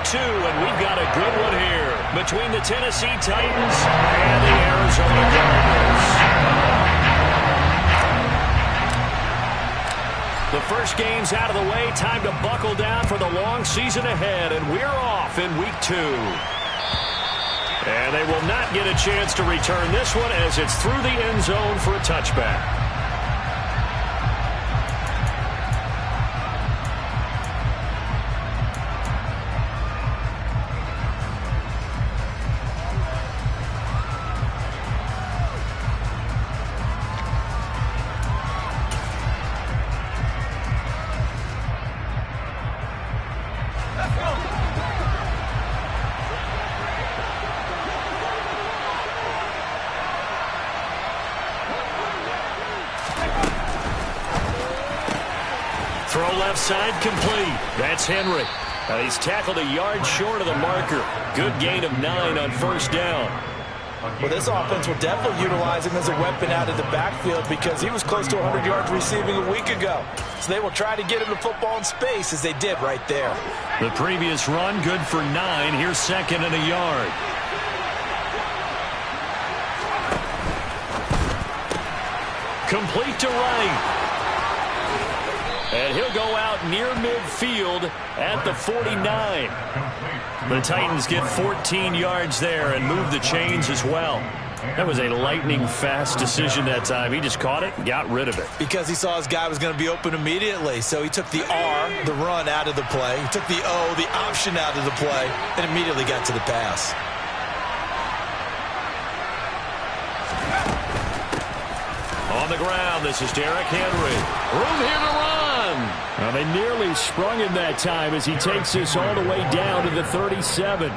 2, and we've got a good one here between the Tennessee Titans and the Arizona Cardinals. The first game's out of the way. Time to buckle down for the long season ahead, and we're off in week 2. And they will not get a chance to return this one as it's through the end zone for a touchback. Throw left side complete. That's Henry. He's tackled a yard short of the marker. Good gain of 9 on first down. Well, this offense will definitely utilize him as a weapon out of the backfield because he was close to 100 yards receiving a week ago. So they will try to get him the football in space as they did right there. The previous run good for 9. Here's second and a yard. Complete to right. And he'll go out near midfield at the 49. The Titans get 14 yards there and move the chains as well. That was a lightning-fast decision that time. He just caught it and got rid of it. Because he saw his guy was going to be open immediately. So he took the R, the run, out of the play. He took the O, the option, out of the play, and immediately got to the pass. On the ground, this is Derrick Henry. Room here to run. Well, they nearly sprung him that time as he takes this all the way down to the 37. A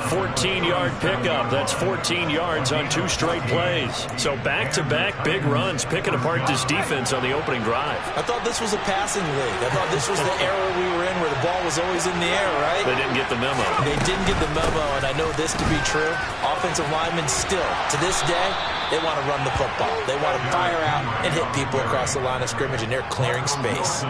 14-yard pickup. That's 14 yards on 2 straight plays. So back-to-back big runs, picking apart this defense on the opening drive. I thought this was a passing league. I thought this was the era we were in where the ball was always in the air, right? They didn't get the memo. They didn't get the memo, and I know this to be true. Offensive linemen still, to this day, they want to run the football. They want to fire out and hit people across the line of scrimmage, and they're clearing space.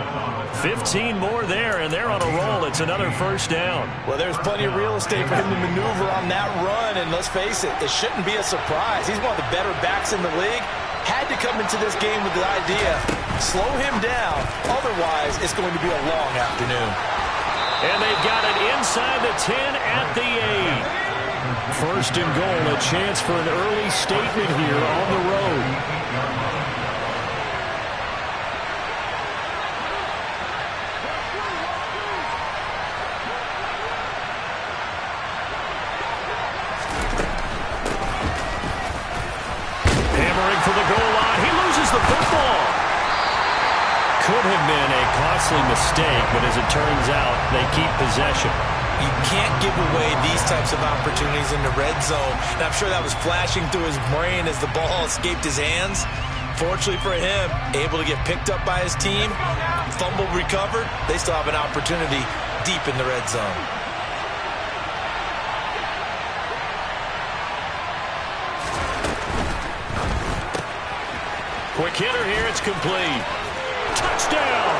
15 more there, and they're on a roll. It's another first down. Well, there's plenty of real estate for him to maneuver on that run, and let's face it, it shouldn't be a surprise. He's one of the better backs in the league. Had to come into this game with the idea, slow him down. Otherwise, it's going to be a long afternoon. And they've got it inside the 10 at the 8. First and goal, a chance for an early statement here on the road. Hammering for the goal line. He loses the football. Could have been a costly mistake, but as it turns out, they keep possession. You can't give away these types of opportunities in the red zone. And I'm sure that was flashing through his brain as the ball escaped his hands. Fortunately for him, able to get picked up by his team, fumble recovered. They still have an opportunity deep in the red zone. Quick hitter here, it's complete. Touchdown!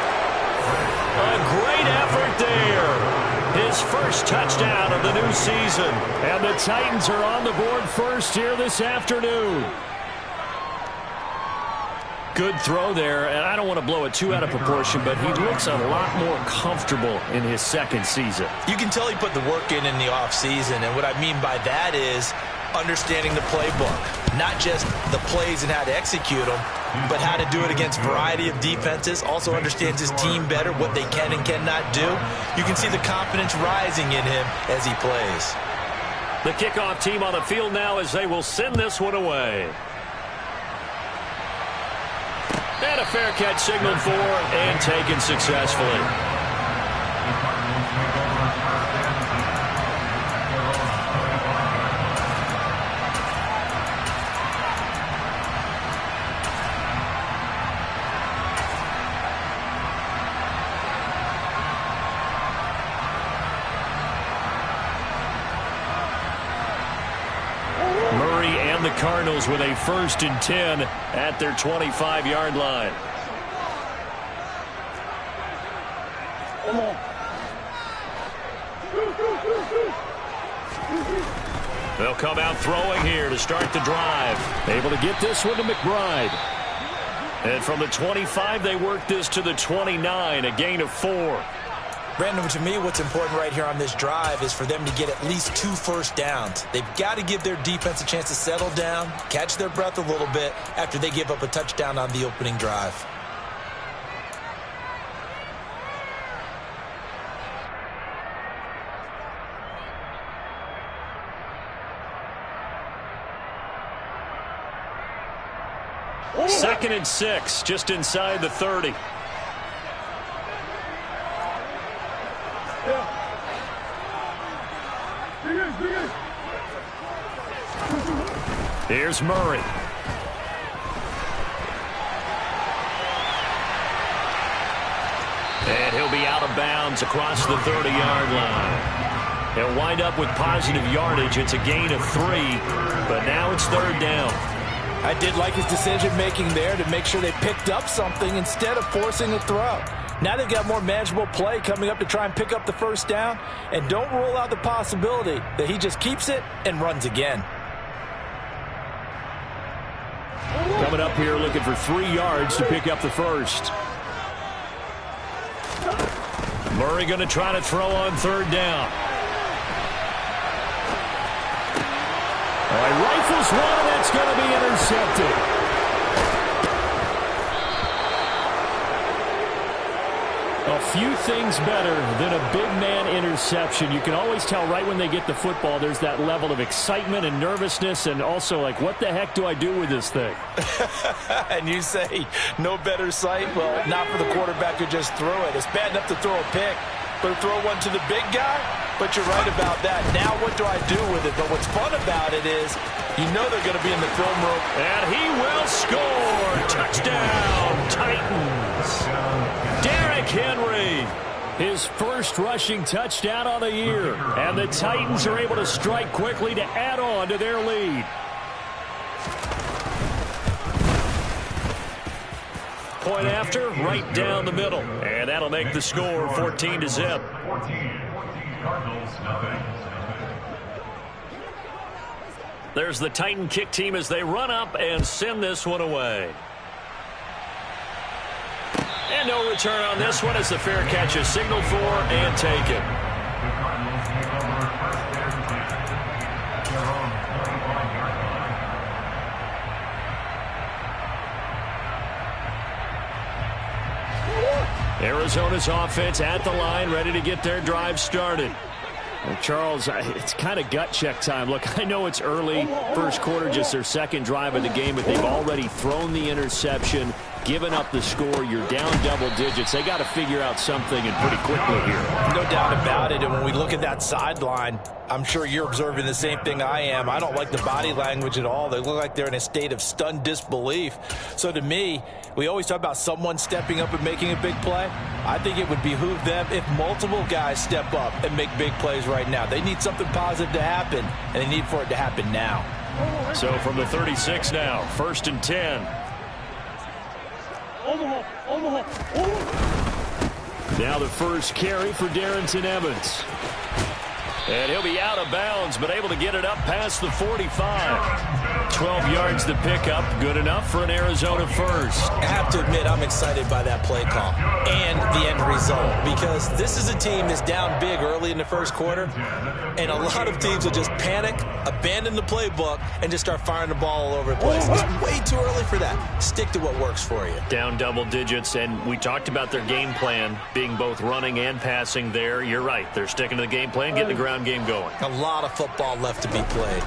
A great effort there. His first touchdown of the new season. And the Titans are on the board first here this afternoon. Good throw there, and I don't want to blow it too out of proportion, but he looks a lot more comfortable in his second season. You can tell he put the work in the offseason, and what I mean by that is understanding the playbook. Not just the plays and how to execute them, but how to do it against a variety of defenses. Also understands his team better, what they can and cannot do. You can see the confidence rising in him as he plays. The kickoff team on the field now as they will send this one away. And a fair catch signaled for and taken successfully. The Cardinals with a 1st and 10 at their 25-yard line. They'll come out throwing here to start the drive. Able to get this one to McBride. And from the 25, they work this to the 29, a gain of 4. Brandon, to me, what's important right here on this drive is for them to get at least 2 first downs. They've got to give their defense a chance to settle down, catch their breath a little bit after they give up a touchdown on the opening drive. Second and 6, just inside the 30. Here's Murray. And he'll be out of bounds across the 30-yard line. He'll wind up with positive yardage. It's a gain of 3, but now it's third down. I did like his decision-making there to make sure they picked up something instead of forcing a throw. Now they've got more manageable play coming up to try and pick up the first down, and don't rule out the possibility that he just keeps it and runs again. Coming up here looking for 3 yards to pick up the first. Murray going to try to throw on third down. All right, rifles one, and that's going to be intercepted. A few things better than a big man interception. You can always tell right when they get the football, there's that level of excitement and nervousness, and also like, what the heck do I do with this thing? And you say, no better sight? Well, not for the quarterback who just threw it. It's bad enough to throw a pick, but to throw one to the big guy? But you're right about that. Now what do I do with it? But what's fun about it is you know they're going to be in the film room. And he will score. Touchdown, Titans. Derrick Henry, his first rushing touchdown on the year. And the Titans are able to strike quickly to add on to their lead. Point after, right down the middle. And that'll make the score 14-0. There's the Titan kick team as they run up and send this one away. And no return on this one as the fair catch is signaled for and taken. Arizona's offense at the line, ready to get their drive started. Well, Charles, it's kind of gut check time. Look, I know it's early, first quarter, just their second drive of the game, but they've already thrown the interception, given up the score. You're down double digits. They got to figure out something, and pretty quickly here. No doubt about it. And when we look at that sideline, I'm sure you're observing the same thing I am. I don't like the body language at all. They look like they're in a state of stunned disbelief. So to me, we always talk about someone stepping up and making a big play. I think it would behoove them if multiple guys step up and make big plays right now. They need something positive to happen, and they need for it to happen now. So from the 36 now, 1st and 10. Now the first carry for Darrington Evans. And he'll be out of bounds, but able to get it up past the 45. 12 yards to pick up. Good enough for an Arizona first. I have to admit, I'm excited by that play call and the end result, because this is a team that's down big early in the first quarter, and a lot of teams will just panic, abandon the playbook, and just start firing the ball all over the place. It's way too early for that. Stick to what works for you. Down double digits, and we talked about their game plan being both running and passing there. You're right. They're sticking to the game plan, getting the ground game going. A lot of football left to be played.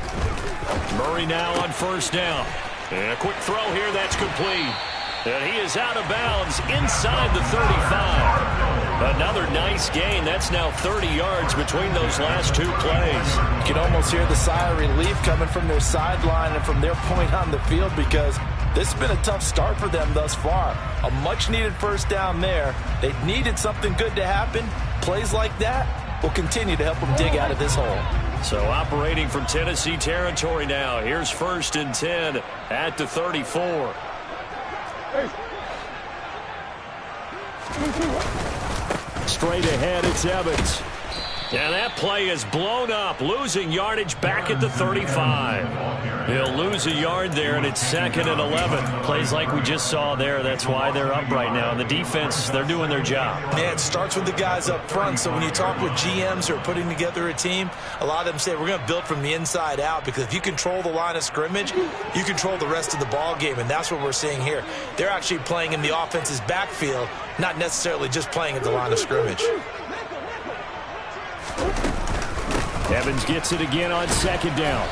Murray now on first down. And a quick throw here, that's complete. And he is out of bounds inside the 35. Another nice gain. That's now 30 yards between those last two plays. You can almost hear the sigh of relief coming from their sideline and from their point on the field, because this has been a tough start for them thus far. A much-needed first down there. They needed something good to happen. Plays like that will continue to help them dig out of this hole. So operating from Tennessee territory now. Here's 1st and 10 at the 34. Straight ahead, it's Evans. And that play is blown up, losing yardage back at the 35. He'll lose a yard there, and it's 2nd and 11. Plays like we just saw there. That's why they're up right now. And the defense, they're doing their job. Yeah, it starts with the guys up front. So when you talk with GMs who are putting together a team, a lot of them say we're going to build from the inside out, because if you control the line of scrimmage, you control the rest of the ball game, and that's what we're seeing here. They're actually playing in the offense's backfield, not necessarily just playing at the line of scrimmage. Evans gets it again on 2nd down.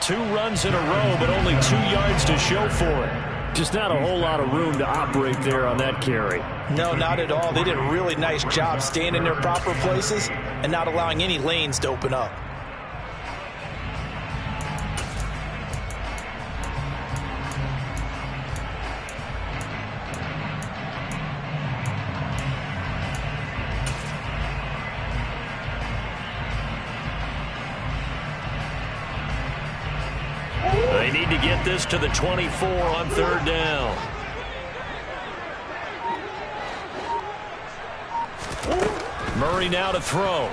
2 runs in a row, but only 2 yards to show for it. Just not a whole lot of room to operate there on that carry. No, not at all. They did a really nice job staying in their proper places and not allowing any lanes to open up. They need to get this to the 24 on 3rd down. Murray now to throw.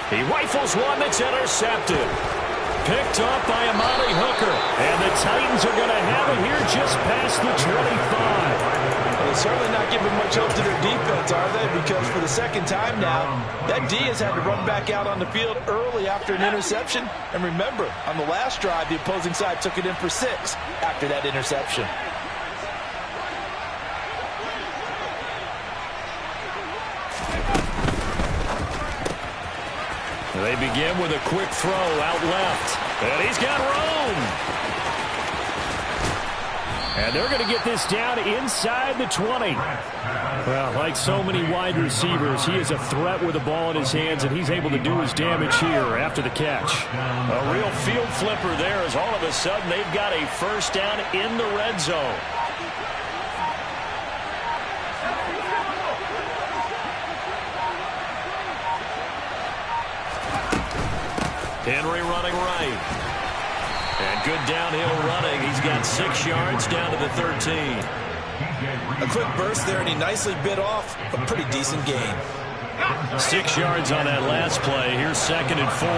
He rifles one that's intercepted. Picked up by Amani Hooker. And the Titans are going to have it here just past the 25. Well, they're certainly not giving much help to their defense, are they? Because for the 2nd time now, that D has had to run back out on the field early after an interception. And remember, on the last drive, the opposing side took it in for 6 after that interception. They begin with a quick throw out left. And he's got room. And they're going to get this down inside the 20. Well, like so many wide receivers, he is a threat with the ball in his hands, and he's able to do his damage here after the catch. A real field flipper there, as all of a sudden they've got a 1st down in the red zone. Henry running right. And good downhill running. He's got 6 yards down to the 13. A quick burst there, and he nicely bit off a pretty decent gain. 6 yards on that last play. Here's 2nd and 4.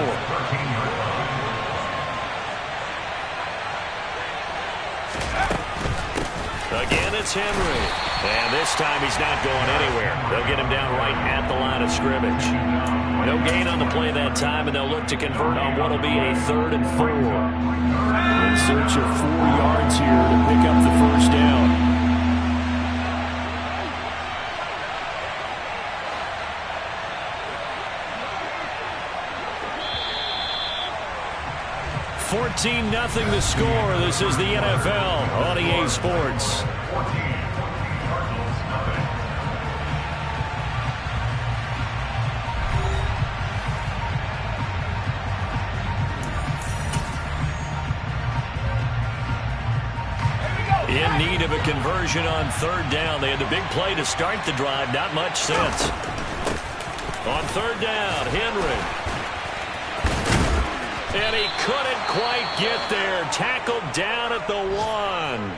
Again, it's Henry. And this time he's not going anywhere. They'll get him down right at the line of scrimmage. No gain on the play that time, and they'll look to convert on what will be a 3rd and 4. In search of 4 yards here to pick up the 1st down. (14-0) the score. This is the NFL on EA Sports. In need of a conversion on 3rd down. They had the big play to start the drive. Not much sense. On 3rd down, Henry. And he couldn't quite get there. Tackled down at the 1.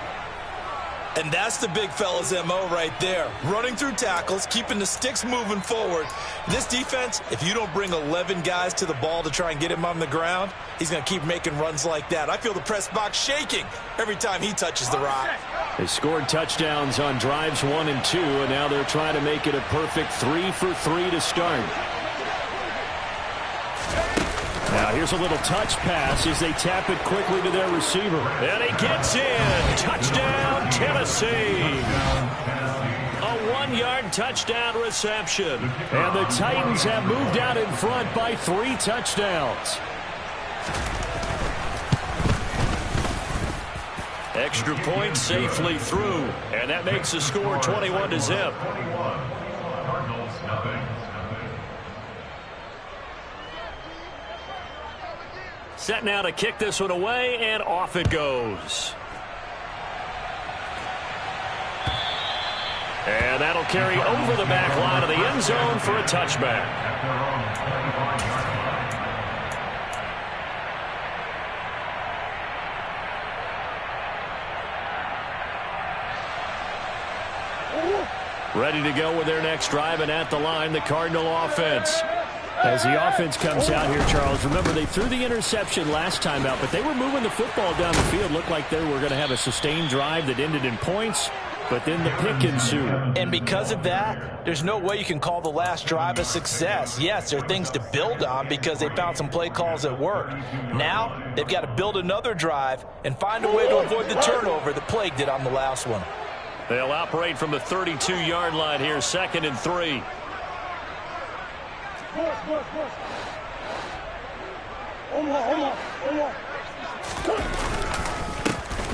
And that's the big fella's MO right there. Running through tackles, keeping the sticks moving forward. This defense, if you don't bring 11 guys to the ball to try and get him on the ground, he's going to keep making runs like that. I feel the press box shaking every time he touches the rock. They scored touchdowns on drives 1 and 2, and now they're trying to make it a perfect 3 for 3 to start. Now here's a little touch pass as they tap it quickly to their receiver. And he gets in. Touchdown, Tennessee. A 1-yard touchdown reception. And the Titans have moved out in front by 3 touchdowns. Extra point safely through. And that makes the score 21-0. Set now to kick this one away, and off it goes. And that'll carry over the back line of the end zone for a touchback. Ready to go with their next drive, and at the line, the Cardinal offense. As the offense comes out here, Charles, remember they threw the interception last time out, but they were moving the football down the field. Looked like they were going to have a sustained drive that ended in points, but then the pick ensued. And because of that, there's no way you can call the last drive a success. Yes, there are things to build on because they found some play calls that worked. Now, they've got to build another drive and find a way to avoid the turnover that plagued it on the last one. They'll operate from the 32-yard line here, 2nd and 3.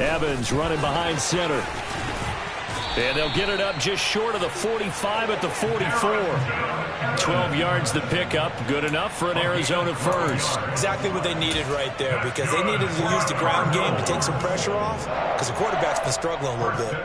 Evans running behind center. And they'll get it up just short of the 45 at the 44. 12 yards the pickup. Good enough for an Arizona first. Exactly what they needed right there, because they needed to use the ground game to take some pressure off, because the quarterback's been struggling a little bit.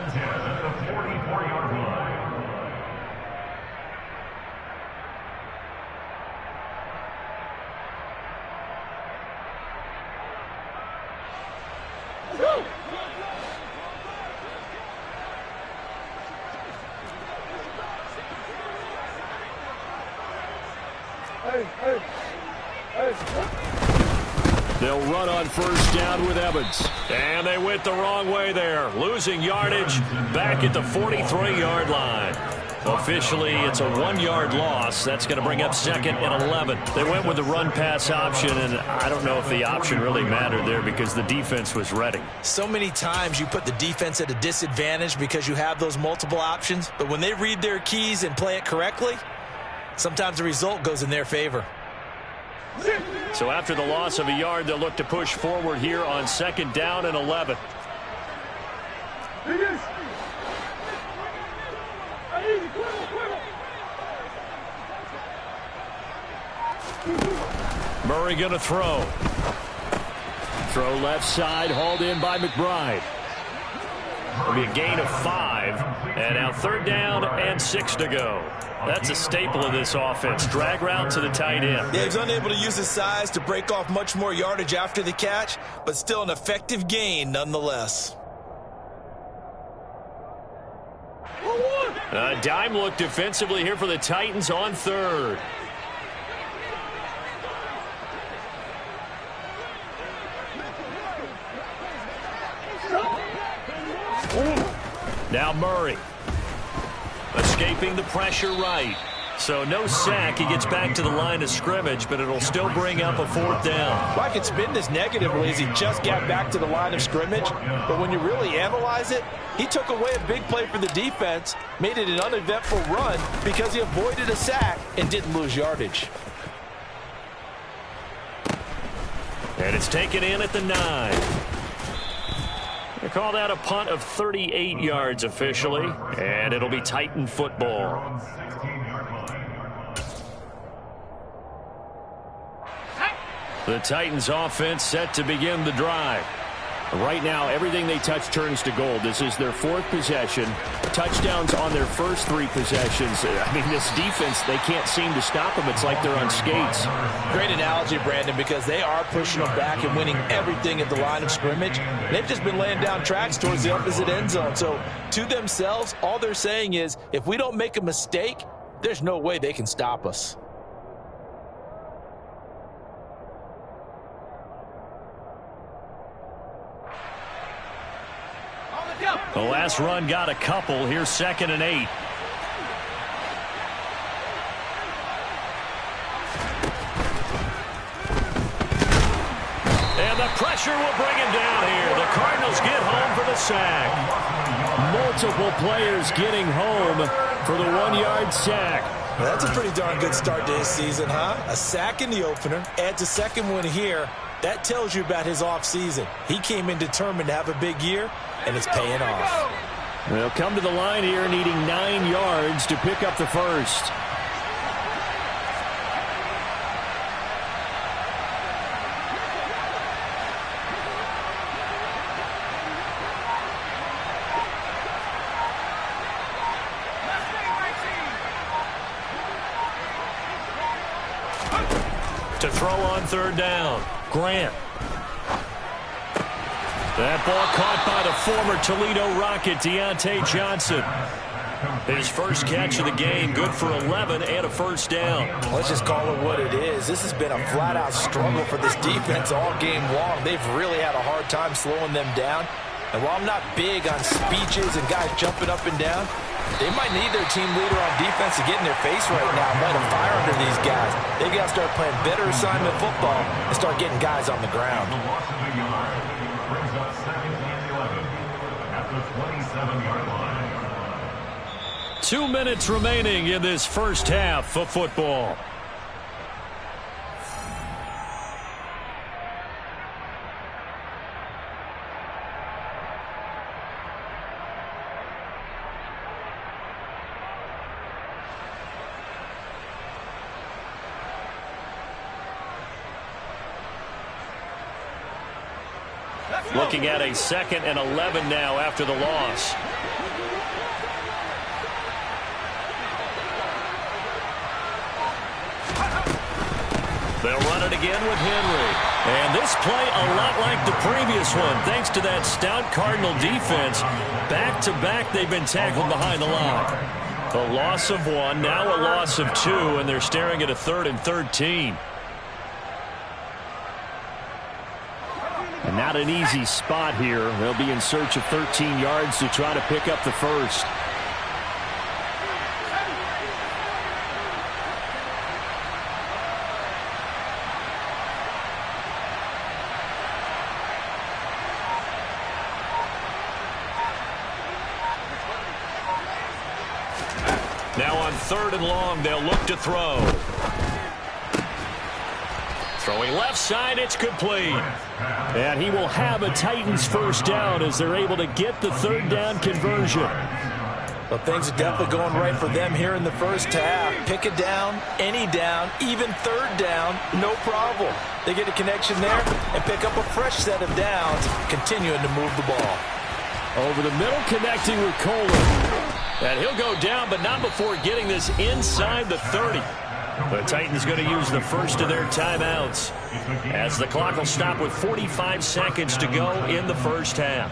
They'll run on first down with Evans. And they went the wrong way there. Losing yardage back at the 43-yard line. Officially, it's a 1-yard loss. That's going to bring up 2nd and 11. They went with the run-pass option, and I don't know if the option really mattered there because the defense was ready. So many times you put the defense at a disadvantage because you have those multiple options, but when they read their keys and play it correctly, sometimes the result goes in their favor. So after the loss of a yard, they'll look to push forward here on 2nd down and 11. Murray going to throw. Throw left side, hauled in by McBride. It'll be a gain of 5. And now 3rd down and 6 to go. That's a staple of this offense. Drag route to the tight end. Yeah, he's unable to use his size to break off much more yardage after the catch, but still an effective gain nonetheless. A dime look defensively here for the Titans on 3rd. Now Murray. Escaping the pressure right. So no sack. He gets back to the line of scrimmage, but it'll still bring up a 4th down. Well, I could spin this negatively as he just got back to the line of scrimmage. But when you really analyze it, he took away a big play for the defense, made it an uneventful run because he avoided a sack and didn't lose yardage. And it's taken in at the 9. They call that a punt of 38 yards officially, and it'll be Titan football. The Titans offense set to begin the drive. Right now, everything they touch turns to gold. This is their 4th possession. Touchdowns on their first 3 possessions. I mean, this defense, they can't seem to stop them. It's like they're on skates. Great analogy, Brandon, because they are pushing them back and winning everything at the line of scrimmage. They've just been laying down tracks towards the opposite end zone. So, to themselves, all they're saying is, if we don't make a mistake, there's no way they can stop us. The last run got a couple. Here's 2nd and 8. And the pressure will bring him down here. The Cardinals get home for the sack. Multiple players getting home for the 1-yard sack. Well, that's a pretty darn good start to his season, huh? A sack in the opener, adds a 2nd one here. That tells you about his offseason. He came in determined to have a big year, and it's paying off. They'll come to the line here needing 9 yards to pick up the first. To throw on 3rd down, Grant. That ball caught by the former Toledo Rocket, Deontay Johnson. His first catch of the game, good for 11 and a first down. Let's just call it what it is. This has been a flat-out struggle for this defense all game long. They've really had a hard time slowing them down. And while I'm not big on speeches and guys jumping up and down, they might need their team leader on defense to get in their face right now, light a fire under these guys. They've got to start playing better assignment football and start getting guys on the ground. Brings up 2nd and 11 at the 27-yard line. 2 minutes remaining in this first half of football. Looking at a 2nd and 11 now after the loss. They'll run it again with Henry. And this play a lot like the previous one. Thanks to that stout Cardinal defense. Back-to-back, they've been tackled behind the line. A loss of 1, now a loss of 2, and they're staring at a 3rd and 13. And not an easy spot here. They'll be in search of 13 yards to try to pick up the first. Now on 3rd and long, they'll look to throw. Throwing left side, it's complete. And he will have a Titans first down as they're able to get the 3rd down conversion. Well, things are definitely going right for them here in the first half. Pick a down, any down, even 3rd down, no problem. They get a connection there and pick up a fresh set of downs, continuing to move the ball. Over the middle, connecting with Coleman. And he'll go down, but not before getting this inside the 30. The Titans going to use the first of their timeouts as the clock will stop with 45 seconds to go in the first half.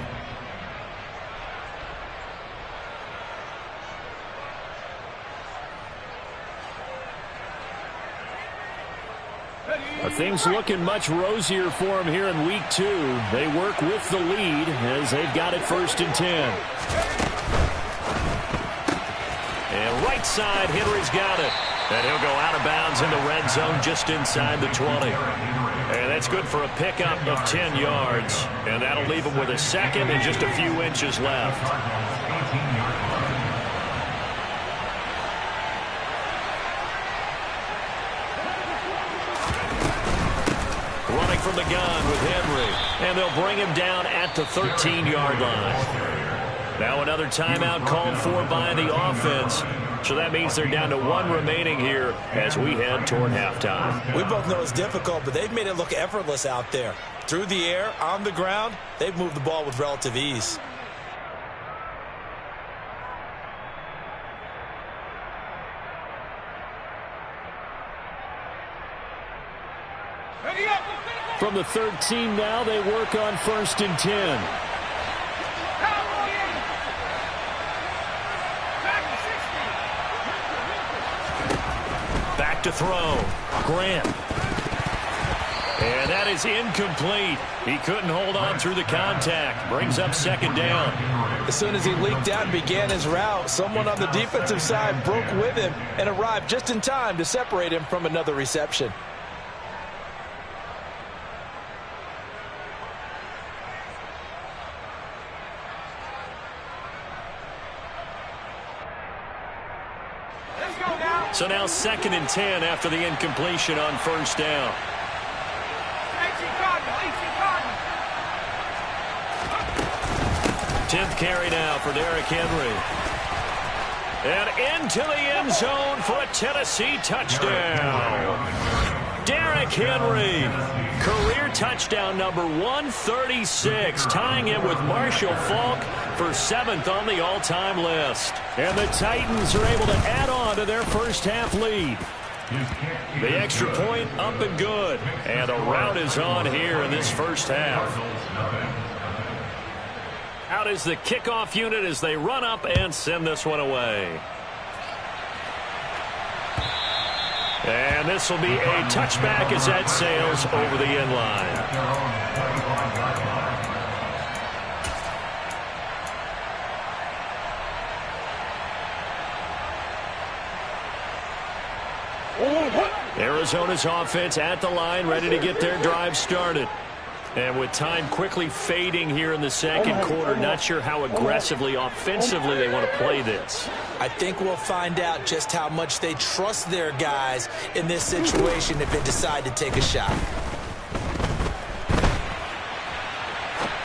Things looking much rosier for them here in week 2. They work with the lead as they've got it 1st and 10. And right side, Henry's got it. And he'll go out of bounds in the red zone just inside the 20. And that's good for a pickup of 10 yards. And that'll leave him with a 2nd and just a few inches left. Running from the gun with Henry. And they'll bring him down at the 13-yard line. Now another timeout called for by the offense. So that means they're down to 1 remaining here as we head toward halftime. We both know it's difficult, but they've made it look effortless out there. Through the air, on the ground, they've moved the ball with relative ease. From the 13 now, they work on 1st and 10. Back to throw. Grant. And that is incomplete. He couldn't hold on through the contact. Brings up 2nd down. As soon as he leaked out and began his route, someone on the defensive side broke with him and arrived just in time to separate him from another reception. So now 2nd and 10 after the incompletion on 1st down. 10th carry now for Derrick Henry. And into the end zone for a Tennessee touchdown. Derrick Henry, career touchdown number 136, tying it with Marshall Faulk for 7th on the all-time list. And the Titans are able to add on to their first half lead. The extra point up and good. And a rout is on here in this first half. Out is the kickoff unit as they run up and send this one away. And this will be a touchback as that sails over the end line. Arizona's offense at the line, ready to get their drive started. And with time quickly fading here in the second quarter, not sure how aggressively, offensively they want to play this. I think we'll find out just how much they trust their guys in this situation if they decide to take a shot.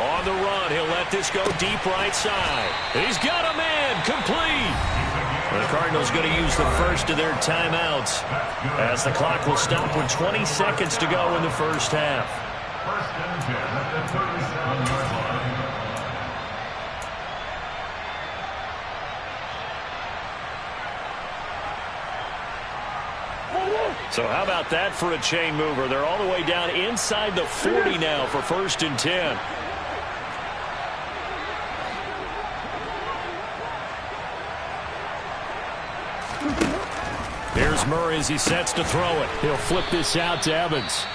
On the run, he'll let this go deep right side. He's got a man, complete. The Cardinals going to use the first of their timeouts as the clock will stop with 20 seconds to go in the first half. First and 10 at the 37-yard line. So how about that for a chain mover? They're all the way down inside the 40 now for first and 10. Here's Murray as he sets to throw it. He'll flip this out to Evans.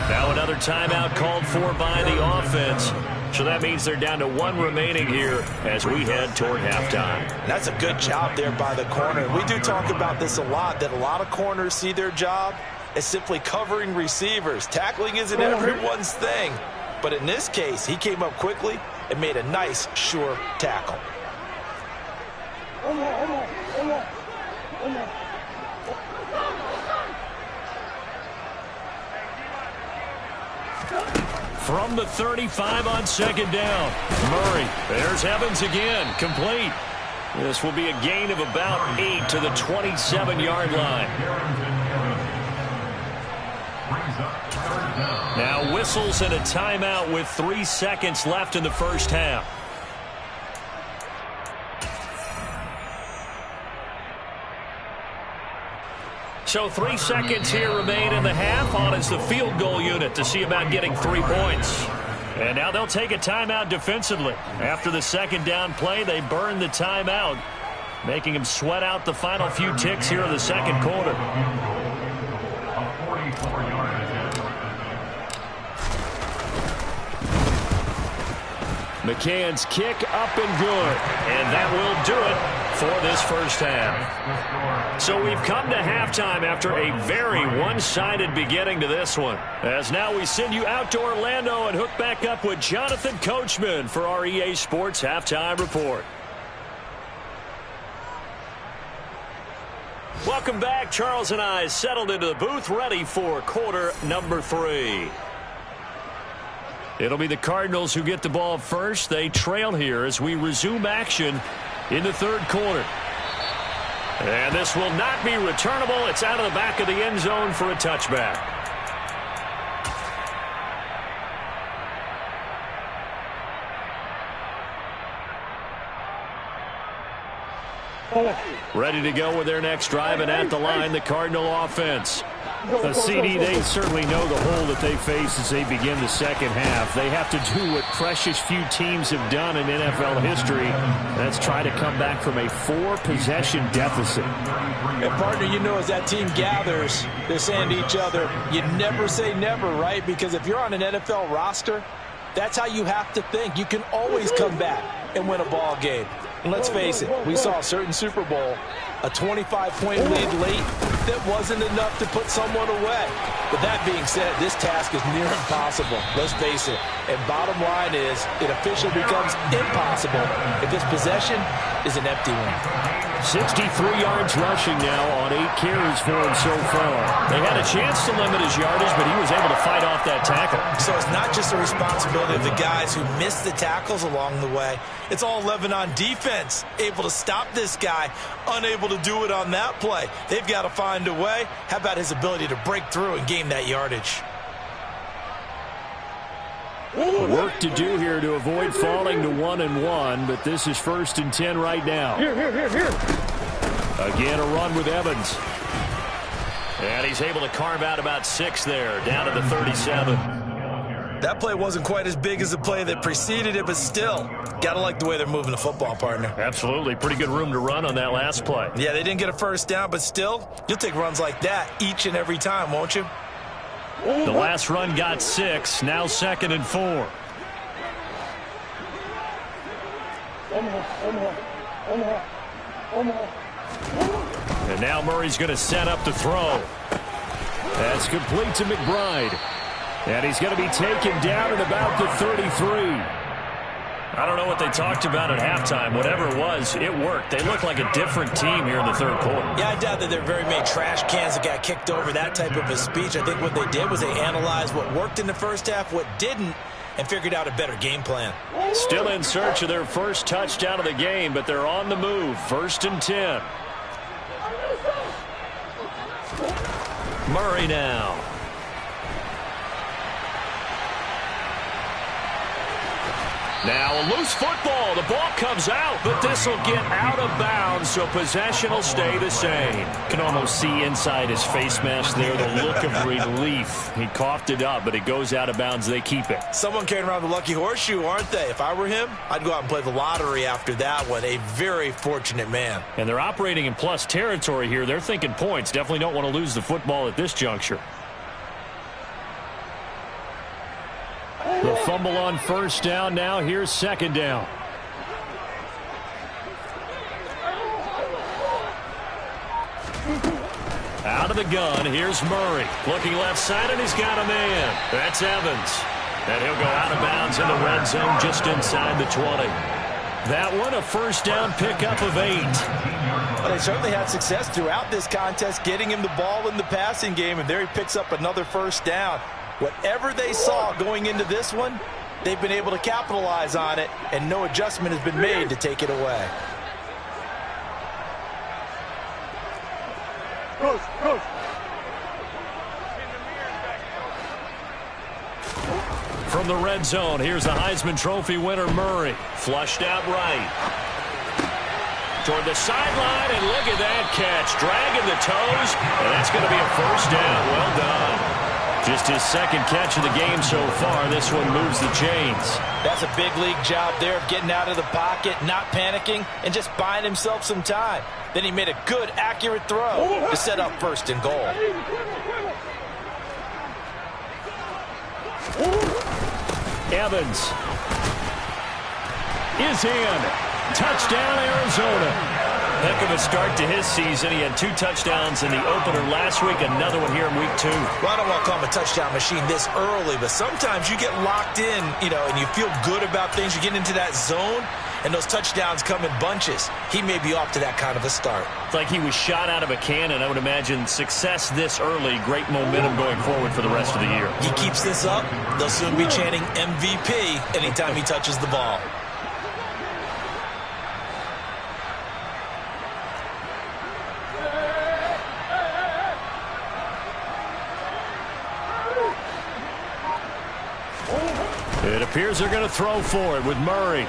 Now another timeout called for by the offense. So that means they're down to one remaining here as we head toward halftime. That's a good job there by the corner. We do talk about this a lot, that a lot of corners see their job as simply covering receivers. Tackling isn't everyone's thing. But in this case, he came up quickly and made a nice, sure tackle. From the 35 on second down. Murray. There's Evans again. Complete. This will be a gain of about 8 to the 27-yard line. Now whistles and a timeout with 3 seconds left in the first half. So 3 seconds here remain in the half. On is the field goal unit to see about getting 3 points. And now they'll take a timeout defensively. After the second down play, they burn the timeout, making them sweat out the final few ticks here in the second quarter. McCann's kick up and good. And that will do it for this first half. So we've come to halftime after a very one-sided beginning to this one. As now we send you out to Orlando and hook back up with Jonathan Coachman for our EA Sports Halftime Report. Welcome back. Charles and I settled into the booth, ready for quarter number 3. It'll be the Cardinals who get the ball first. They trail here as we resume action in the third quarter. And this will not be returnable. It's out of the back of the end zone for a touchback. Ready to go with their next drive, and at the line, the Cardinal offense. CD, they certainly know the hole that they face as they begin the second half. They have to do what precious few teams have done in NFL history. That's try to come back from a 4-possession deficit. And partner, you know, as that team gathers, they're saying to each other, you never say never, right? Because if you're on an NFL roster, that's how you have to think. You can always come back and win a ball game. And let's face it, we saw a certain Super Bowl, a 25-point lead late that wasn't enough to put someone away. But that being said, this task is near impossible. Let's face it. And bottom line is, it officially becomes impossible if this possession is an empty one. 63 yards rushing now on 8 carries for him so far. They had a chance to limit his yardage, but he was able to fight off that tackle. So it's not just the responsibility of the guys who missed the tackles along the way. It's all 11 on defense, able to stop this guy, unable to do it on that play. They've got to find a way. How about his ability to break through and gain that yardage? Work to do here to avoid falling to 1-1, but this is 1st and 10 right now. Here. Again, a run with Evans. And he's able to carve out about 6 there, down to the 37. That play wasn't quite as big as the play that preceded it, but still, got to like the way they're moving the football, partner. Absolutely. Pretty good room to run on that last play. Yeah, they didn't get a first down, but still, you'll take runs like that each and every time, won't you? The last run got 6. Now 2nd and 4. And now Murray's going to set up the throw. That's complete to McBride. And he's going to be taken down at about the 33. I don't know what they talked about at halftime. Whatever it was, it worked. They look like a different team here in the third quarter. Yeah, I doubt that there are very many trash cans that got kicked over, that type of a speech. I think what they did was they analyzed what worked in the first half, what didn't, and figured out a better game plan. Still in search of their first touchdown of the game, but they're on the move. 1st and 10. Murray now. Now a loose football. The ball comes out, but this will get out of bounds, so possession will stay the same. Can almost see inside his face mask there the look of relief. He coughed it up, but it goes out of bounds. They keep it. Someone carrying around the lucky horseshoe, aren't they? If I were him, I'd go out and play the lottery after that one. A very fortunate man. And they're operating in plus territory here. They're thinking points. Definitely don't want to lose the football at this juncture. The fumble on 1st down. Now here's 2nd down. Out of the gun. Here's Murray. Looking left side, and he's got a man. That's Evans. And he'll go out of bounds in the red zone just inside the 20. That one, a 1st down pickup of 8. Well, they certainly had success throughout this contest getting him the ball in the passing game, and there he picks up another 1st down. Whatever they saw going into this one, they've been able to capitalize on it, and no adjustment has been made to take it away. From the red zone, here's the Heisman Trophy winner, Murray. Flushed out right. Toward the sideline, and look at that catch. Dragging the toes, and that's going to be a 1st down. Well done. Just his 2nd catch of the game so far. This one moves the chains. That's a big league job there of getting out of the pocket, not panicking, and just buying himself some time. Then he made a good, accurate throw to set up 1st and goal. Evans is in. Touchdown, Arizona. Heck of a start to his season. He had 2 touchdowns in the opener last week, another one here in week 2. Well, I don't want to call him a touchdown machine this early, but sometimes you get locked in, and you feel good about things. You get into that zone, and those touchdowns come in bunches. He may be off to that kind of a start. It's like he was shot out of a cannon. I would imagine success this early, great momentum going forward for the rest of the year. He keeps this up, they'll soon be chanting MVP anytime he touches the ball. It appears they're going to throw for it with Murray.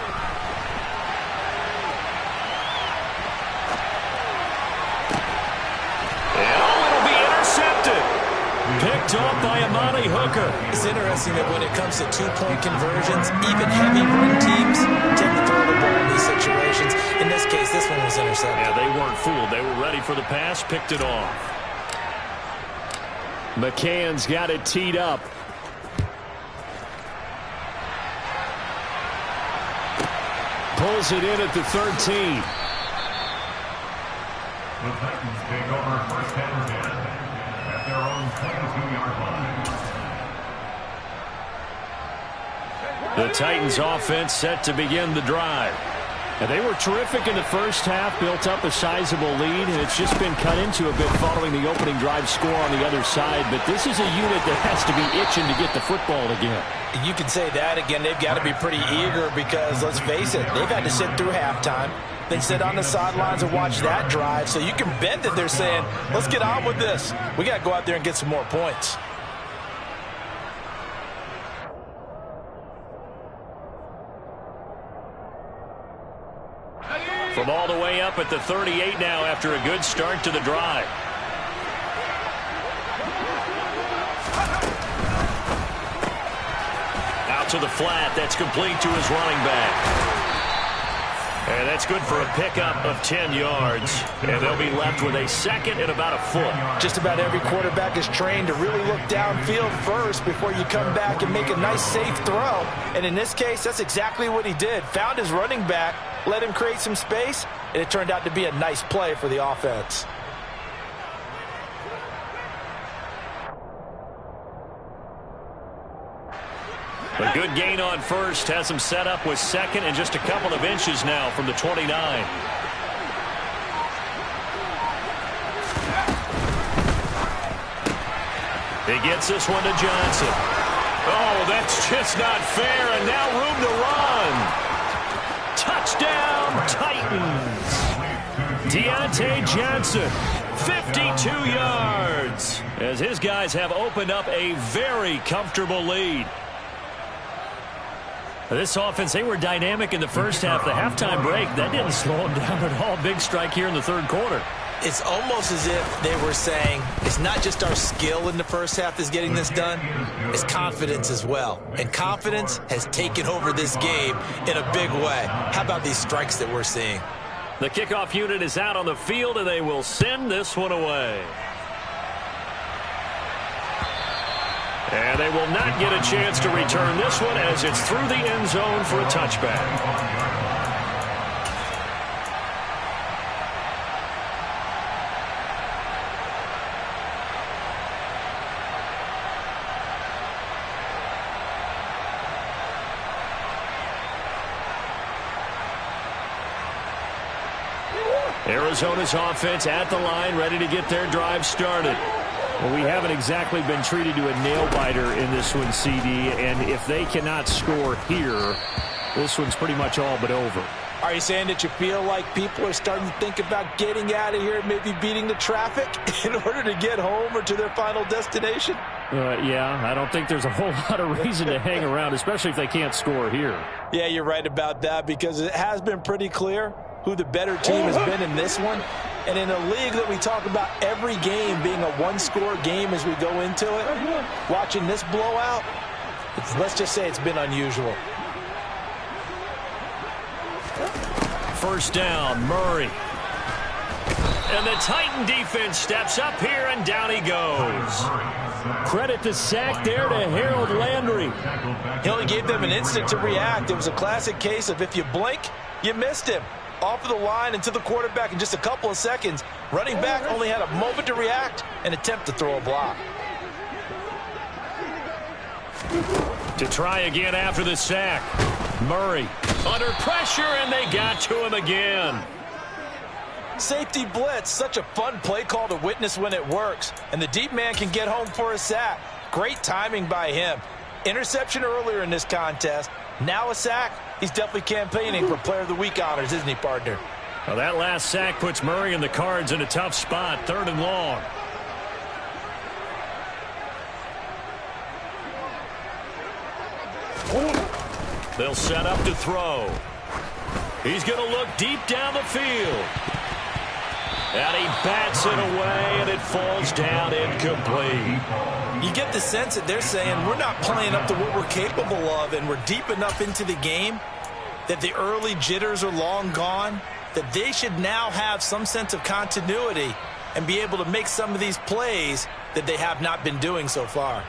It'll be intercepted. Picked off by Amani Hooker. It's interesting that when it comes to 2-point conversions, even heavy run teams tend to throw the ball in these situations. In this case, this one was intercepted. Yeah, they weren't fooled. They were ready for the pass, picked it off. McCann's got it teed up. Pulls it in at the 13. The Titans take over 1st and 10 at their own 22-yard line. The Titans offense set to begin the drive. And they were terrific in the first half, built up a sizable lead, and it's just been cut into a bit following the opening drive score on the other side. But this is a unit that has to be itching to get the football again. You can say that again. They've got to be pretty eager because, let's face it, they've had to sit through halftime. They sit on the sidelines and watch that drive. So you can bet that they're saying, let's get on with this. We got to go out there and get some more points. From all the way up at the 38 now after a good start to the drive. out to the flat. That's complete to his running back. And that's good for a pickup of 10 yards. And they'll be left with a second and about a foot. Just about every quarterback is trained to really look downfield first before you come back and make a nice, safe throw. And in this case, that's exactly what he did. Found his running back, let him create some space, and it turned out to be a nice play for the offense. A good gain on first has him set up with second and just a couple of inches now from the 29. He gets this one to Johnson. Oh, that's just not fair, and now room to run. Touchdown, Titans. Deontay Johnson, 52 yards, as his guys have opened up a very comfortable lead. This offense, they were dynamic in the first half. The halftime break, that didn't slow them down at all. Big strike here in the third quarter. It's almost as if they were saying, it's not just our skill in the first half that's getting this done, it's confidence as well. And confidence has taken over this game in a big way. How about these strikes that we're seeing? The kickoff unit is out on the field, and they will send this one away. And they will not get a chance to return this one as it's through the end zone for a touchback. Arizona's offense at the line, ready to get their drive started. Well, we haven't exactly been treated to a nail-biter in this one, CD, and if they cannot score here, this one's pretty much all but over. Are you saying that you feel like people are starting to think about getting out of here, maybe beating the traffic in order to get home or to their final destination? Yeah, I don't think there's a whole lot of reason to hang around, especially if they can't score here. Yeah, you're right about that, because it has been pretty clear who the better team has been in this one. And in a league that we talk about every game being a one-score game as we go into it, watching this blowout, let's just say it's been unusual. First down, Murray. And the Titan defense steps up here, and down he goes. Credit the sack there to Harold Landry. He only gave them an instant to react. It was a classic case of if you blink, you missed him. Off of the line and to the quarterback in just a couple of seconds. Running back only had a moment to react and attempt to throw a block. To try again after the sack. Murray under pressure, and they got to him again. Safety blitz, such a fun play call to witness when it works. And the deep man can get home for a sack. Great timing by him. Interception earlier in this contest. Now a sack. He's definitely campaigning for Player of the Week honors, isn't he, partner? Well, that last sack puts Murray and the Cards in a tough spot, 3rd and long. They'll set up to throw. He's going to look deep down the field. And he bats it away, and it falls down incomplete. You get the sense that they're saying we're not playing up to what we're capable of, and we're deep enough into the game that the early jitters are long gone, that they should now have some sense of continuity and be able to make some of these plays that they have not been doing so far.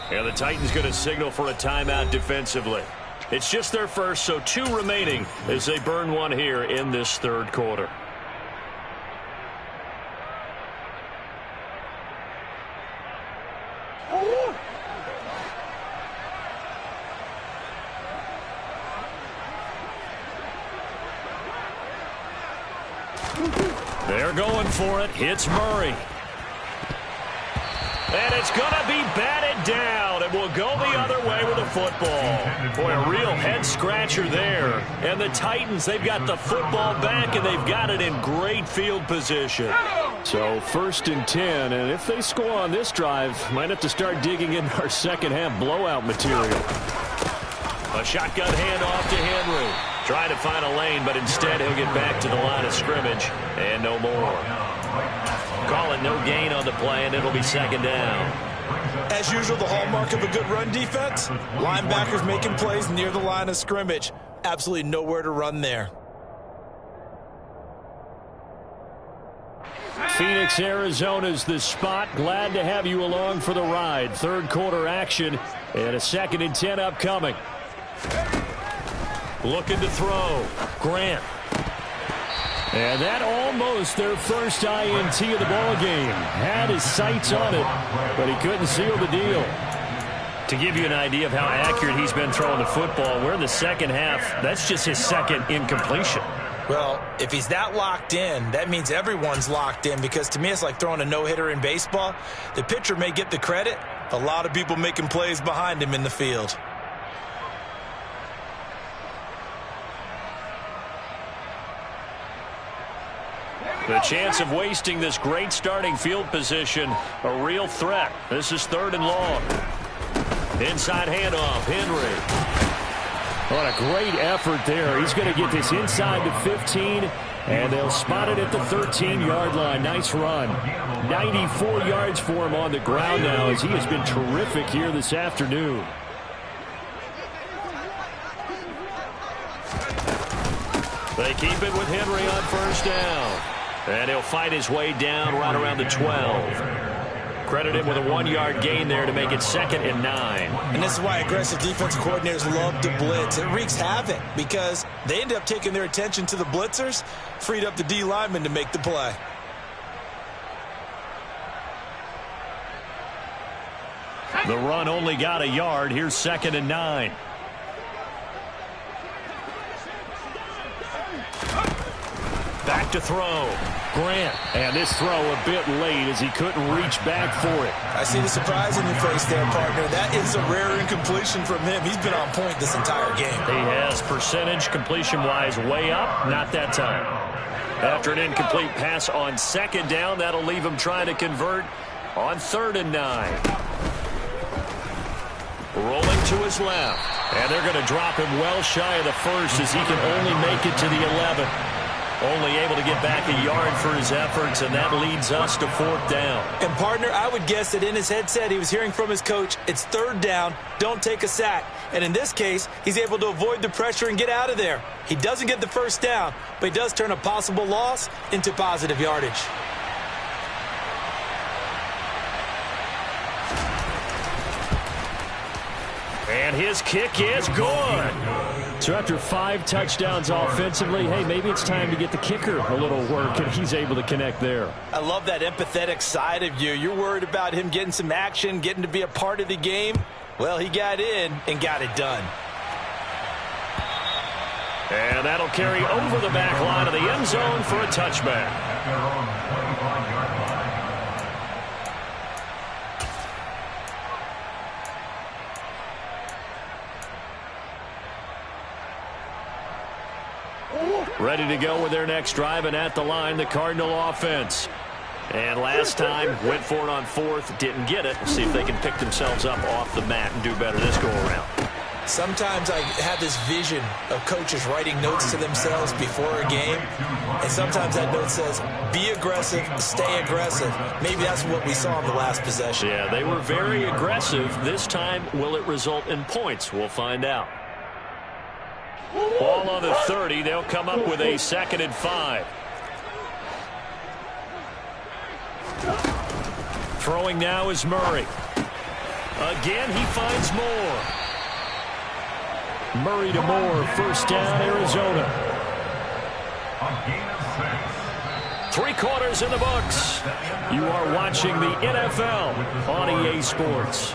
And the Titans going to signal for a timeout defensively. It's just their first, so 2 remaining as they burn one here in this 3rd quarter. They're going for it. Hits Murray. And it's going to be batted down. It will go the other way with the football. Boy, a real head-scratcher there. And the Titans, they've got the football back, and they've got it in great field position. So 1st and 10, and if they score on this drive, might have to start digging in our second-half blowout material. A shotgun handoff to Henry. Trying to find a lane, but instead he'll get back to the line of scrimmage. And no more. Call it no gain on the play, and it'll be second down. As usual, the hallmark of a good run defense, linebackers making plays near the line of scrimmage. Absolutely nowhere to run there. Phoenix, Arizona's the spot. Glad to have you along for the ride. Third quarter action and a 2nd and 10 upcoming. Looking to throw. Grant. And that almost their first INT of the ball game. Had his sights on it, but he couldn't seal the deal. To give you an idea of how accurate he's been throwing the football, we're in the second half. That's just his second incompletion. Well, if he's that locked in, that means everyone's locked in, because to me it's like throwing a no-hitter in baseball. The pitcher may get the credit. A lot of people making plays behind him in the field. The chance of wasting this great starting field position, a real threat. This is 3rd and long. Inside handoff, Henry. What a great effort there. He's going to get this inside the 15, and they'll spot it at the 13-yard line. Nice run. 94 yards for him on the ground now, as he has been terrific here this afternoon. They keep it with Henry on first down. And he'll fight his way down right around the 12. Credit him with a 1-yard gain there to make it 2nd and 9. And this is why aggressive defensive coordinators love to blitz. It wreaks havoc because they end up taking their attention to the blitzers, freed up the D lineman to make the play. The run only got a yard. Here's 2nd and 9. Back to throw. Grant. And this throw a bit late as he couldn't reach back for it. I see the surprise in your face there, partner. That is a rare incompletion from him. He's been on point this entire game. He has. Percentage completion-wise way up. Not that time. After an incomplete pass on 2nd down, that'll leave him trying to convert on 3rd and 9. Rolling to his left. And they're going to drop him well shy of the first as he can only make it to the 11. Only able to get back a yard for his efforts, and that leads us to 4th down. And, partner, I would guess that in his headset he was hearing from his coach, it's 3rd down, don't take a sack. And in this case, he's able to avoid the pressure and get out of there. He doesn't get the first down, but he does turn a possible loss into positive yardage. And his kick is good. So after 5 touchdowns offensively, hey, maybe it's time to get the kicker a little work, and he's able to connect there. I love that empathetic side of you. You're worried about him getting some action, getting to be a part of the game. Well, he got in and got it done. And that'll carry over the back line of the end zone for a touchback. Ready to go with their next drive, and at the line, the Cardinal offense. And last time, went for it on 4th, didn't get it. See if they can pick themselves up off the mat and do better this go-around. Sometimes I have this vision of coaches writing notes to themselves before a game, and sometimes that note says, be aggressive, stay aggressive. Maybe that's what we saw in the last possession. Yeah, they were very aggressive. This time, will it result in points? We'll find out. Ball on the 30. They'll come up with a 2nd and 5. Throwing now is Murray. Again, he finds Moore. Murray to Moore. First down, Arizona. 3 quarters in the books. You are watching the NFL on EA Sports.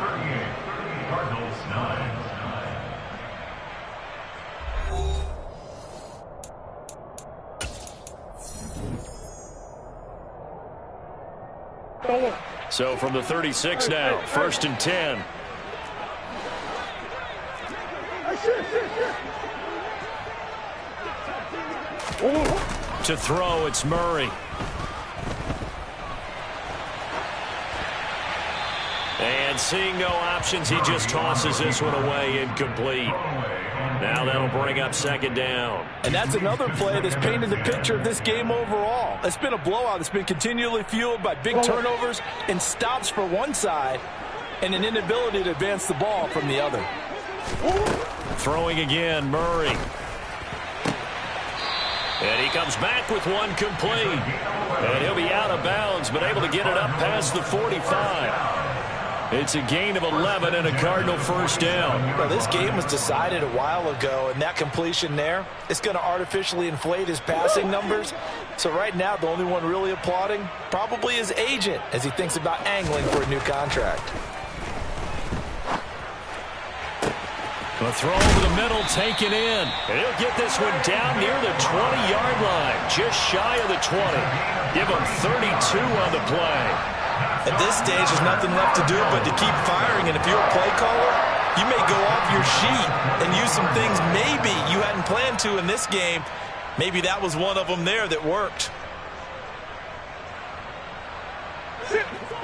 So from the 36 now, 1st and 10. To throw, it's Murray. And seeing no options, he just tosses this one away, incomplete. Now that'll bring up second down. And that's another play that's painted the picture of this game overall. It's been a blowout that's been continually fueled by big turnovers and stops for one side and an inability to advance the ball from the other. Throwing again, Murray. And he comes back with one complete. And he'll be out of bounds, but able to get it up past the 45. It's a gain of 11 and a Cardinal first down. Well, this game was decided a while ago, and that completion there, it's going to artificially inflate his passing numbers. So right now, the only one really applauding probably his agent as he thinks about angling for a new contract. A throw over the middle, taken in. And he'll get this one down near the 20-yard line, just shy of the 20. Give him 32 on the play. At this stage, there's nothing left to do but to keep firing. And if you're a play caller, you may go off your sheet and use some things maybe you hadn't planned to in this game. Maybe that was one of them there that worked.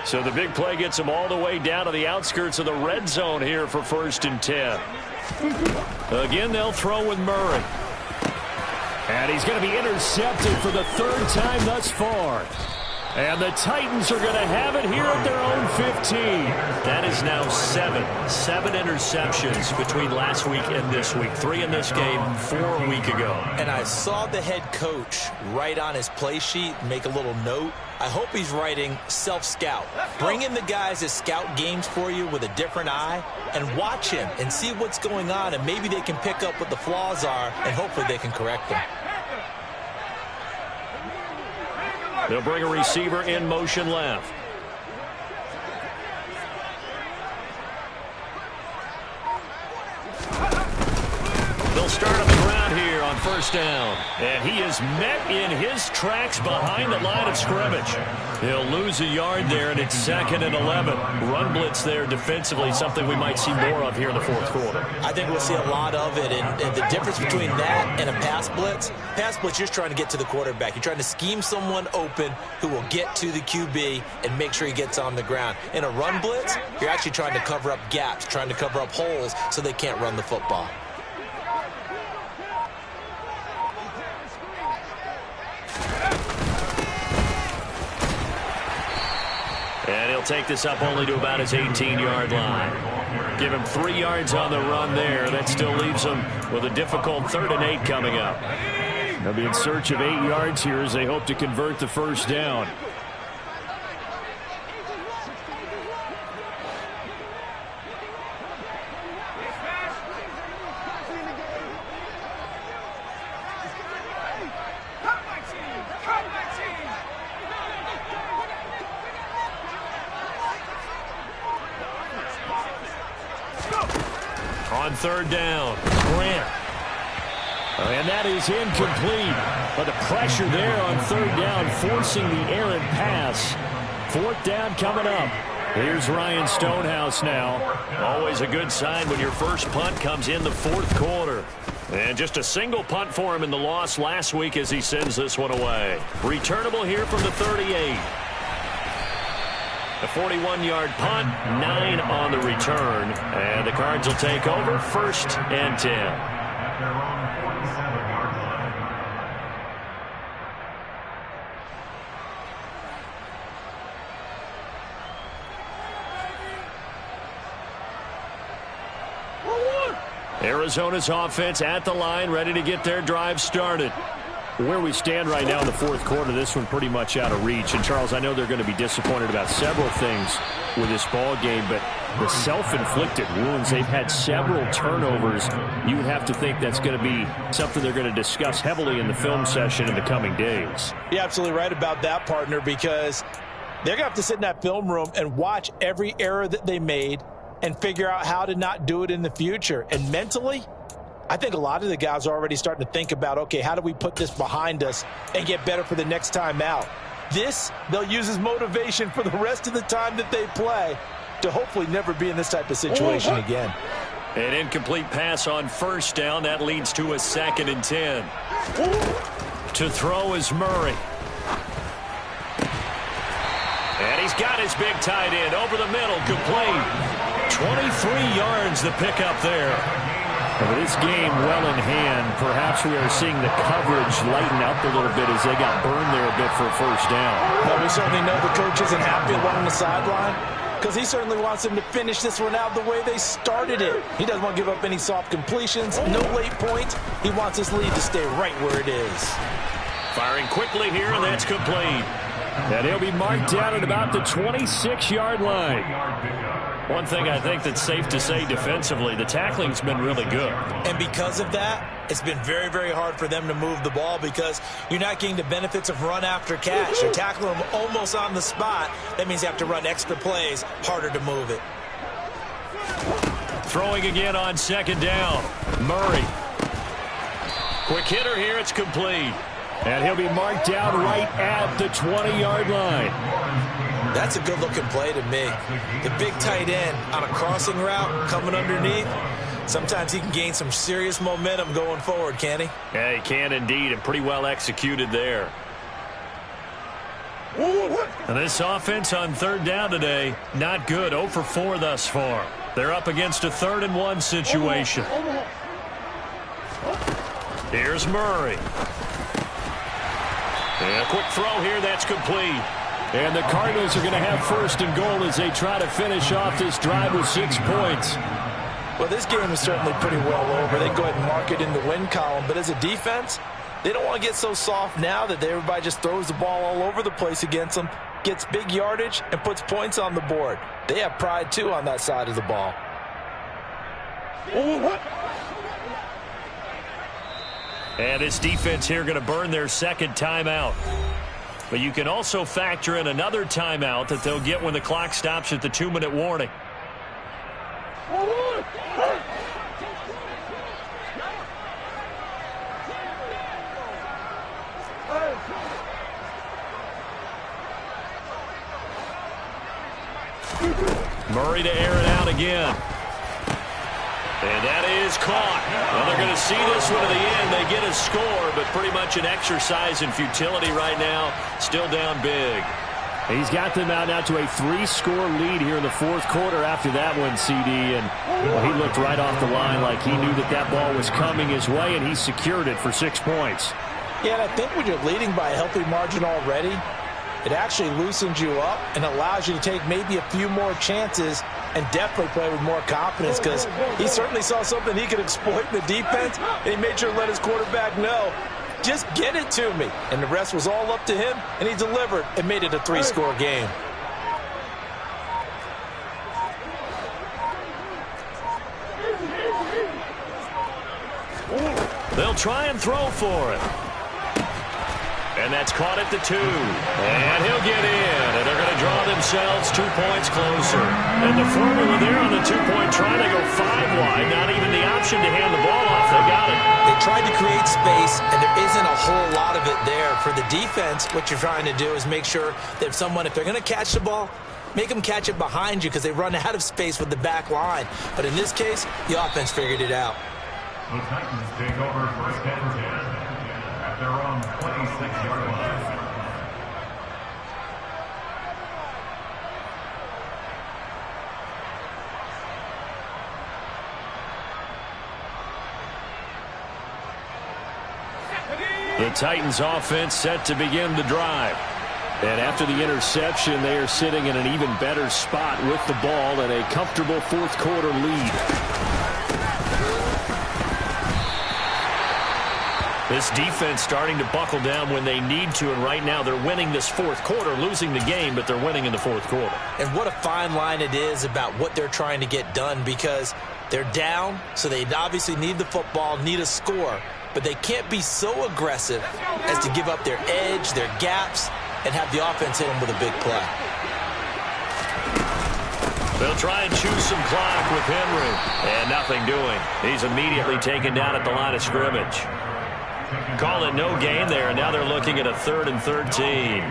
So the big play gets him all the way down to the outskirts of the red zone here for 1st and 10. Again, they'll throw with Murray. And he's going to be intercepted for the 3rd time thus far. And the Titans are going to have it here at their own 15. That is now 7 interceptions between last week and this week. 3 in this game, 4 a week ago. And I saw the head coach write on his play sheet, make a little note. I hope he's writing self-scout. Bring in the guys that scout games for you with a different eye and watch him and see what's going on, and maybe they can pick up what the flaws are, and hopefully they can correct them. They'll bring a receiver in motion left. They'll start on the ground here on 1st down. And he is met in his tracks behind the line of scrimmage. He'll lose a yard there, and it's 2nd and 11. Run blitz there defensively, something we might see more of here in the 4th quarter. I think we'll see a lot of it, and the difference between that and a pass blitz, you're just trying to get to the quarterback. You're trying to scheme someone open who will get to the QB and make sure he gets on the ground. In a run blitz, you're actually trying to cover up gaps, trying to cover up holes so they can't run the football. And he'll take this up only to about his 18-yard line. Give him 3 yards on the run there. That still leaves him with a difficult 3rd and 8 coming up. They'll be in search of 8 yards here as they hope to convert the 1st down. On 3rd down, Grant. And that is incomplete. But the pressure there on 3rd down, forcing the errant pass. 4th down coming up. Here's Ryan Stonehouse now. Always a good sign when your first punt comes in the 4th quarter. And just a single punt for him in the loss last week as he sends this one away. Returnable here from the 38. A 41-yard punt, 9 on the return. And the Cards will take over 1st and 10. At their own 47-yard line. Arizona's offense at the line, ready to get their drive started. Where we stand right now in the 4th quarter, this one pretty much out of reach. And, Charles, I know they're going to be disappointed about several things with this ball game, but the self-inflicted wounds, they've had several turnovers. You would have to think that's going to be something they're going to discuss heavily in the film session in the coming days. You're absolutely right about that, partner, because they're going to have to sit in that film room and watch every error that they made and figure out how to not do it in the future. And mentally, I think a lot of the guys are already starting to think about, okay, how do we put this behind us and get better for the next time out? This, they'll use as motivation for the rest of the time that they play to hopefully never be in this type of situation again. An incomplete pass on 1st down. That leads to a 2nd and 10. To throw is Murray. And he's got his big tight end over the middle, complete. 23 yards the pickup there. With this game well in hand, perhaps we are seeing the coverage lighten up a little bit as they got burned there a bit for a first down. Well, we certainly know the coach isn't happy along the sideline because he certainly wants them to finish this one out the way they started it. He doesn't want to give up any soft completions, no late points. He wants his lead to stay right where it is. Firing quickly here, and that's complete. And he'll be marked down at about the 26-yard line. One thing I think that's safe to say defensively, the tackling's been really good. And because of that, it's been very, very hard for them to move the ball because you're not getting the benefits of run after catch. You're tackling them almost on the spot. That means you have to run extra plays, harder to move it. Throwing again on second down. Murray. Quick hitter here, it's complete. And he'll be marked down right at the 20-yard line. That's a good-looking play to me. The big tight end on a crossing route coming underneath, sometimes he can gain some serious momentum going forward, can't he? Yeah, he can indeed, and pretty well executed there. And this offense on third down today, not good. 0 for 4 thus far. They're up against a 3rd and 1 situation. Here's Murray. And a quick throw here, that's complete. And the Cardinals are going to have 1st and goal as they try to finish off this drive with 6 points. Well, this game is certainly pretty well over. They go ahead and mark it in the win column. But as a defense, they don't want to get so soft now that everybody just throws the ball all over the place against them, gets big yardage, and puts points on the board. They have pride, too, on that side of the ball. And this defense here going to burn their 2nd timeout. But you can also factor in another timeout that they'll get when the clock stops at the 2-minute warning. Murray to air it out again. And that is caught. Well, they're going to see this one to the end. They get a score, but pretty much an exercise in futility right now. Still down big. He's got them out now to a 3-score lead here in the 4th quarter after that one, CD. And well, he looked right off the line like he knew that that ball was coming his way, and he secured it for 6 points. Yeah, and I think when you're leading by a healthy margin already, it actually loosens you up and allows you to take maybe a few more chances and definitely play with more confidence because he certainly saw something he could exploit in the defense, and he made sure to let his quarterback know, just get it to me. And the rest was all up to him, and he delivered and made it a 3-score game. They'll try and throw for it. And that's caught at the 2. And he'll get in. And they're going to draw themselves 2 points closer. And the formula there on the 2-point try, they go 5 wide. Not even the option to hand the ball off. They got it. They tried to create space, and there isn't a whole lot of it there. For the defense, what you're trying to do is make sure that if they're going to catch the ball, make them catch it behind you because they run out of space with the back line. But in this case, the offense figured it out. The Titans take over 1st and 10 at their own 26-yard line. The Titans offense set to begin the drive. And after the interception, they are sitting in an even better spot with the ball and a comfortable 4th quarter lead. This defense starting to buckle down when they need to, and right now they're winning this 4th quarter, losing the game, but they're winning in the 4th quarter. And what a fine line it is about what they're trying to get done because they're down, so they obviously need the football, need a score, but they can't be so aggressive as to give up their edge, their gaps, and have the offense hit them with a big play. They'll try and choose some clock with Henry, and nothing doing. He's immediately taken down at the line of scrimmage. Call it no gain there, and now they're looking at a 3rd and 13.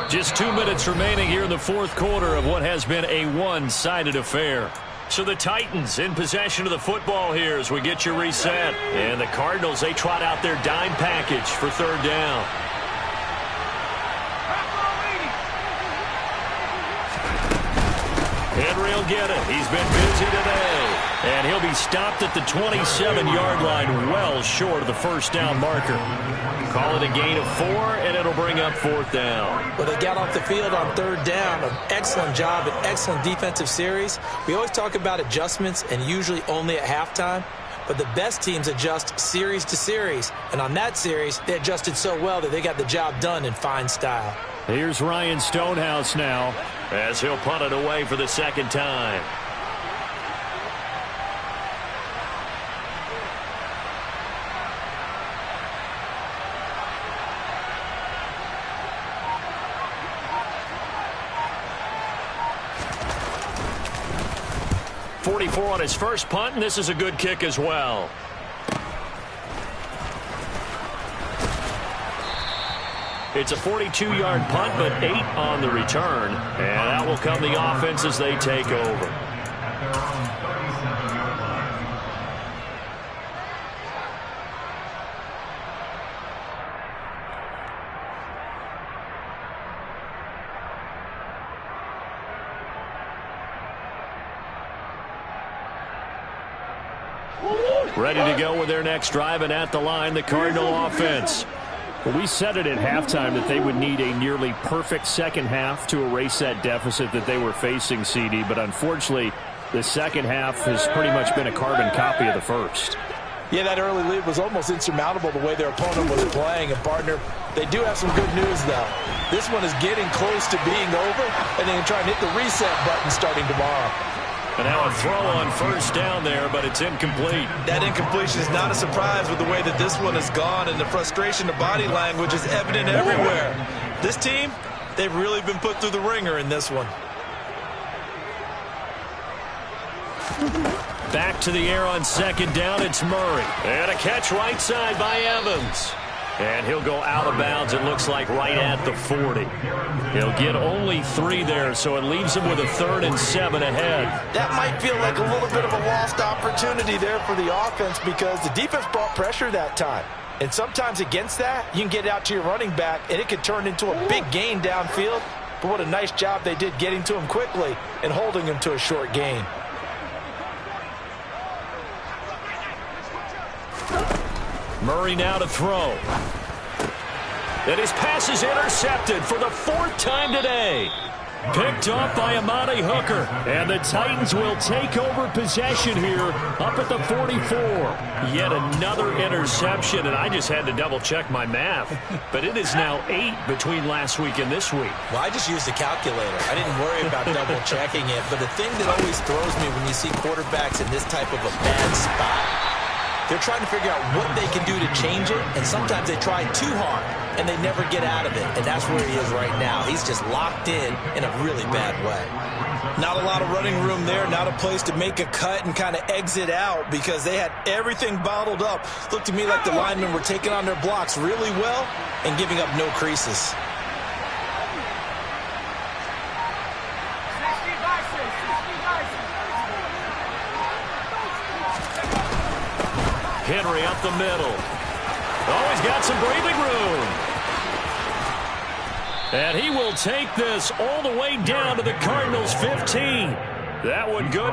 Just 2 minutes remaining here in the 4th quarter of what has been a one-sided affair. So the Titans in possession of the football here as we get you reset. And the Cardinals, they trot out their dime package for 3rd down. Henry will get it. He's been busy today. And he'll be stopped at the 27-yard line, well short of the first down marker. Call it a gain of 4, and it'll bring up 4th down. Well, they got off the field on 3rd down. An excellent job, an excellent defensive series. We always talk about adjustments, and usually only at halftime. But the best teams adjust series to series. And on that series, they adjusted so well that they got the job done in fine style. Here's Ryan Stonehouse now, as he'll punt it away for the 2nd time. On his first punt, and this is a good kick as well. It's a 42-yard punt, but 8 on the return, and out will come the offense as they take over. Ready to go with their next drive, and at the line, the Cardinal offense. Well, we said it at halftime that they would need a nearly perfect second half to erase that deficit that they were facing, CD, but unfortunately, the second half has pretty much been a carbon copy of the first. Yeah, that early lead was almost insurmountable the way their opponent was playing. And, partner, they do have some good news, though. This one is getting close to being over, and they can try and hit the reset button starting tomorrow. And now a throw on first down there, but it's incomplete. That incompletion is not a surprise with the way that this one has gone, and the frustration of body language is evident everywhere. This team, they've really been put through the ringer in this one. Back to the air on 2nd down, it's Murray. And a catch right side by Evans. And he'll go out of bounds, it looks like, right at the 40. He'll get only 3 there, so it leaves him with a 3rd and 7 ahead. That might feel like a little bit of a lost opportunity there for the offense because the defense brought pressure that time. And sometimes against that, you can get out to your running back, and it could turn into a big gain downfield. But what a nice job they did getting to him quickly and holding him to a short gain. Murray now to throw. And his pass is intercepted for the 4th time today. Picked off by Amani Hooker. And the Titans will take over possession here up at the 44. Yet another interception, and I just had to double-check my math. But it is now 8 between last week and this week. Well, I just used a calculator. I didn't worry about double-checking it. But the thing that always throws me when you see quarterbacks in this type of a bad spot, they're trying to figure out what they can do to change it, and sometimes they try too hard, and they never get out of it, and that's where he is right now. He's just locked in a really bad way. Not a lot of running room there, not a place to make a cut and kind of exit out because they had everything bottled up. Looked to me like the linemen were taking on their blocks really well and giving up no creases. Henry up the middle. Oh, he's got some breathing room. And he will take this all the way down to the Cardinals' 15. That one good.